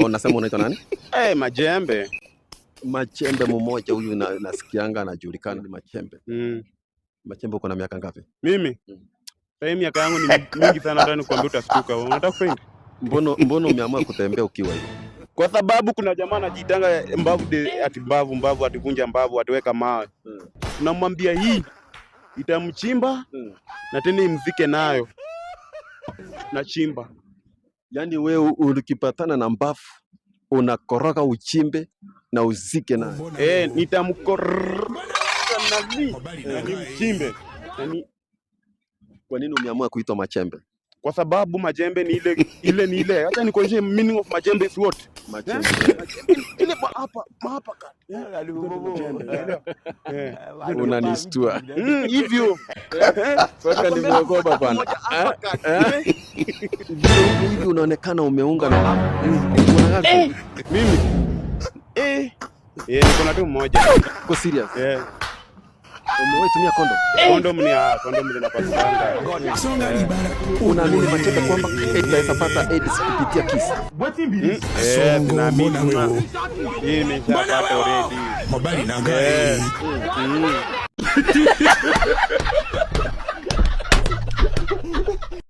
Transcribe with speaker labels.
Speaker 1: Nasema unaitwa nani?
Speaker 2: Majembe.
Speaker 1: Machembe mmoja huyu nasikianga anajulikana ni Machembe. Machembe uko na miaka ngapi?
Speaker 2: Mimi? Sasa miaka yangu ni mingi sana, hata nikwambia utastuka. Unataka kwenda?
Speaker 1: Mbona umeamua kutembea ukiwa hivi?
Speaker 2: Kwa sababu kuna jamaa anajitanga mbavu ativunja mbavu atiweka mawe. Tunamwambia hii itamchimba na tena imzike nayo. Na chimba.
Speaker 1: Yaani wewe ukipatana na mbavu unakoroga uchimbe na uzike nayo.
Speaker 2: Nitamkoroga na nimchimbe.
Speaker 1: Kwa nini umeamua kuitwa Machembe?
Speaker 2: Kwa sababu majembe ni ile. Acha nikuonyeshe meaning of majembe is what?
Speaker 1: Majembe.
Speaker 2: Ile hapa kati.
Speaker 1: Unanistua.
Speaker 2: Hivyo.
Speaker 1: Sasa nimeogopa bwana. Hivi unaonekana umeunga na
Speaker 2: mimi. Niko na tu mmoja.
Speaker 1: Uko serious? Umewahi tumia condom?
Speaker 2: Condom zinapasanga.
Speaker 1: Unaamini Machembe kwamba itaweza pata AIDS kupitia kiss?
Speaker 2: Naamini hii nimeshapata already.
Speaker 3: Mabali na gari.